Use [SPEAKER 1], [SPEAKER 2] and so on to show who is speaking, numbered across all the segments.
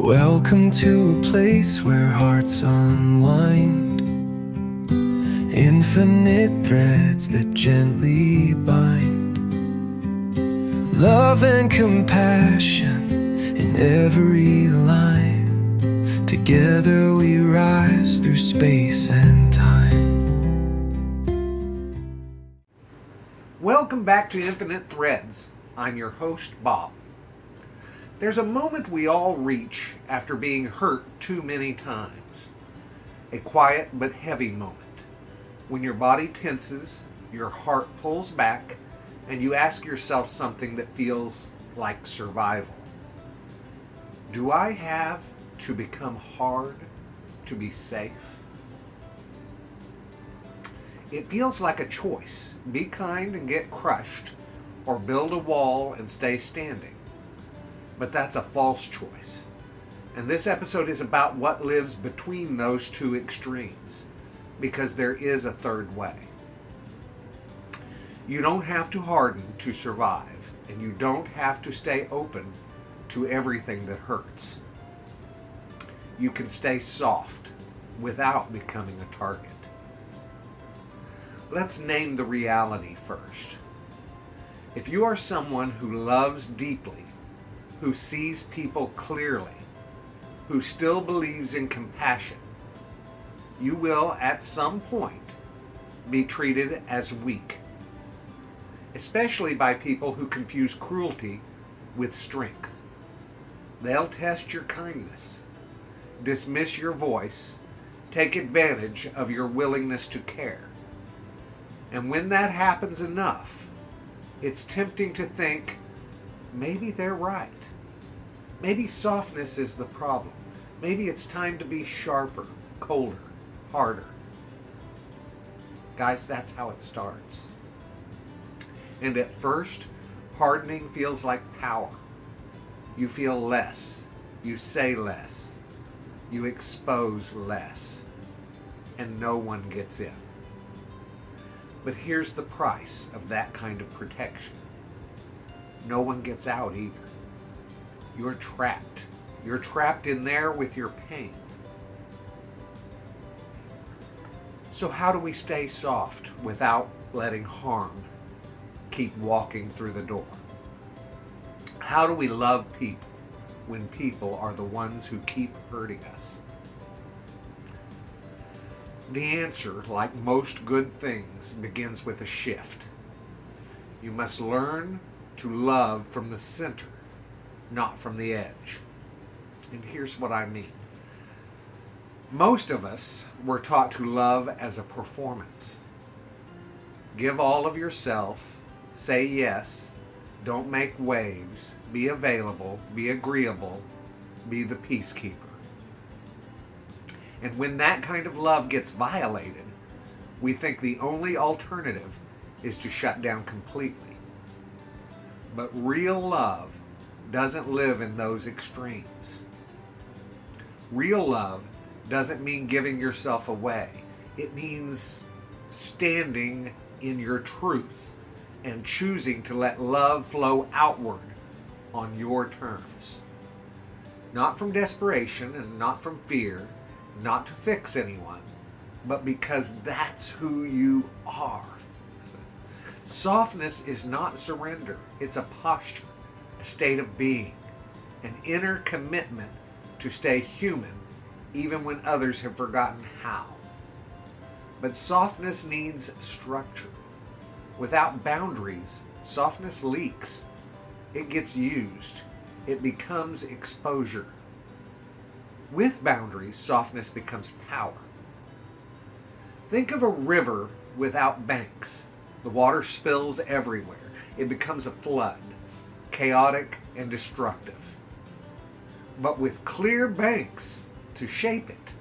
[SPEAKER 1] Welcome to a place where hearts unwind, infinite threads that gently bind, love and compassion in every line. Together we rise through space and time.
[SPEAKER 2] Welcome back to Infinite Threads. I'm your host, Bob. There's a moment we all reach after being hurt too many times. A quiet but heavy moment. When your body tenses, your heart pulls back, and you ask yourself something that feels like survival. Do I have to become hard to be safe? It feels like a choice. Be kind and get crushed, or build a wall and stay standing. But that's a false choice. And this episode is about what lives between those two extremes, because there is a third way. You don't have to harden to survive, and you don't have to stay open to everything that hurts. You can stay soft without becoming a target. Let's name the reality first. If you are someone who loves deeply, who sees people clearly, who still believes in compassion, you will at some point be treated as weak, especially by people who confuse cruelty with strength. They'll test your kindness, dismiss your voice, take advantage of your willingness to care. And when that happens enough, it's tempting to think, maybe they're right. Maybe softness is the problem. Maybe it's time to be sharper, colder, harder. Guys, that's how it starts. And at first, hardening feels like power. You feel less. You say less. You expose less. And no one gets in. But here's the price of that kind of protection. No one gets out either. You're trapped. You're trapped in there with your pain. So how do we stay soft without letting harm keep walking through the door? How do we love people when people are the ones who keep hurting us? The answer, like most good things, begins with a shift. You must learn to love from the center, not from the edge. And here's what I mean. Most of us were taught to love as a performance. Give all of yourself, say yes, don't make waves, be available, be agreeable, be the peacekeeper. And when that kind of love gets violated, we think the only alternative is to shut down completely. But real love doesn't live in those extremes. Real love doesn't mean giving yourself away. It means standing in your truth and choosing to let love flow outward on your terms. Not from desperation and not from fear, not to fix anyone, but because that's who you are. Softness is not surrender. It's a posture, a state of being, an inner commitment to stay human even when others have forgotten how. But softness needs structure. Without boundaries, softness leaks. It gets used. It becomes exposure. With boundaries, softness becomes power. Think of a river without banks. The water spills everywhere. It becomes a flood, chaotic and destructive. But with clear banks to shape it,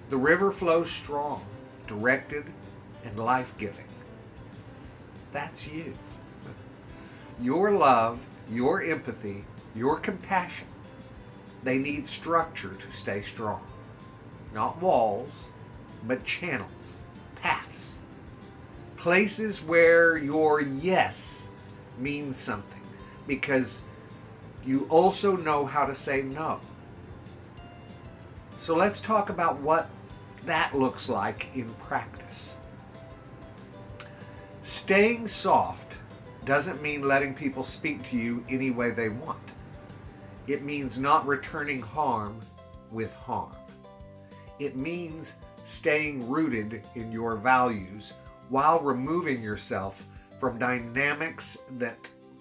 [SPEAKER 2] the river flows strong, directed, and life-giving. That's you. Your love, your empathy, your compassion, they need structure to stay strong. Not walls, but channels, paths. Places where your yes means something, because you also know how to say no. So let's talk about what that looks like in practice. Staying soft doesn't mean letting people speak to you any way they want. It means not returning harm with harm. It means staying rooted in your values while removing yourself from dynamics that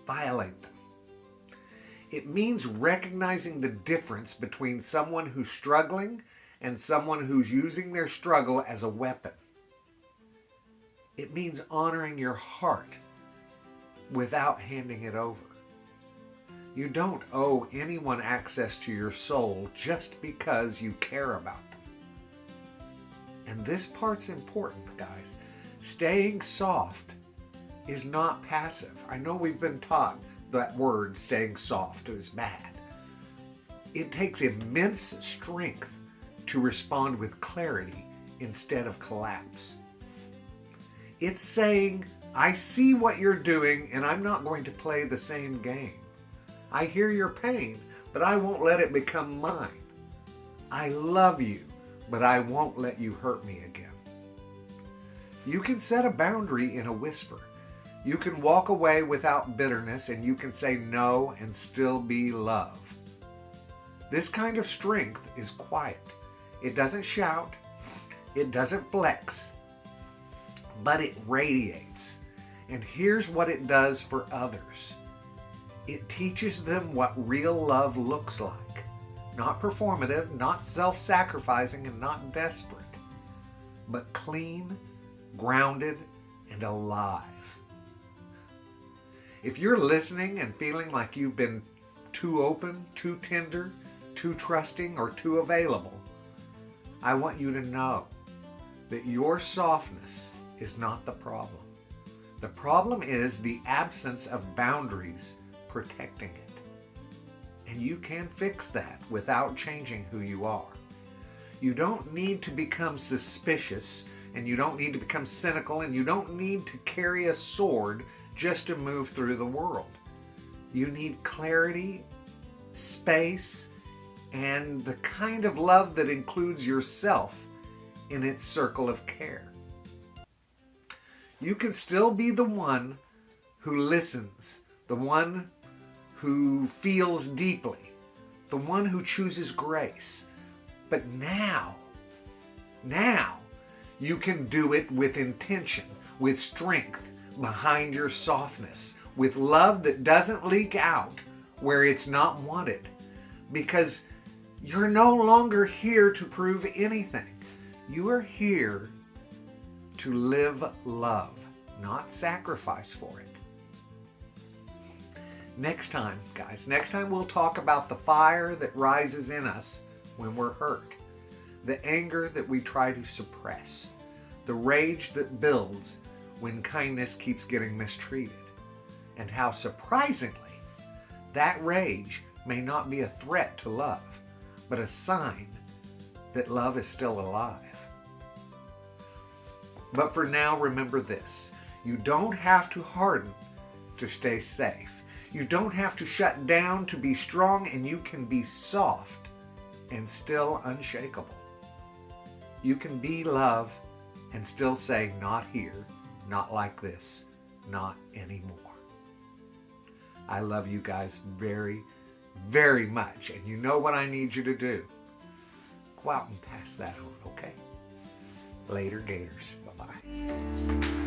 [SPEAKER 2] violate them. It means recognizing the difference between someone who's struggling and someone who's using their struggle as a weapon. It means honoring your heart without handing it over. You don't owe anyone access to your soul just because you care about them. And this part's important, guys. Staying soft is not passive. I know we've been taught that word, staying soft, is bad. It takes immense strength to respond with clarity instead of collapse. It's saying, I see what you're doing and I'm not going to play the same game. I hear your pain, but I won't let it become mine. I love you, but I won't let you hurt me again. You can set a boundary in a whisper. You can walk away without bitterness, and you can say no and still be love. This kind of strength is quiet. It doesn't shout. It doesn't flex. But it radiates. And here's what it does for others. It teaches them what real love looks like. Not performative, not self-sacrificing, and not desperate. But clean, grounded, and alive. If you're listening and feeling like you've been too open, too tender, too trusting, or too available, I want you to know that your softness is not the problem. The problem is the absence of boundaries protecting it. And you can fix that without changing who you are. You don't need to become suspicious, and you don't need to become cynical, and you don't need to carry a sword just to move through the world. You need clarity, space, and the kind of love that includes yourself in its circle of care. You can still be the one who listens, the one who feels deeply, the one who chooses grace. But now, you can do it with intention, with strength behind your softness, with love that doesn't leak out where it's not wanted, because you're no longer here to prove anything. You are here to live love, not sacrifice for it. Next time, guys, we'll talk about the fire that rises in us when we're hurt, the anger that we try to suppress, the rage that builds when kindness keeps getting mistreated, and how surprisingly that rage may not be a threat to love, but a sign that love is still alive. But for now, remember this: you don't have to harden to stay safe. You don't have to shut down to be strong, and you can be soft and still unshakable. You can be love and still say, not here, not like this, not anymore. I love you guys very, very much. And you know what I need you to do. Go out and pass that on, okay? Later, Gators. Bye-bye.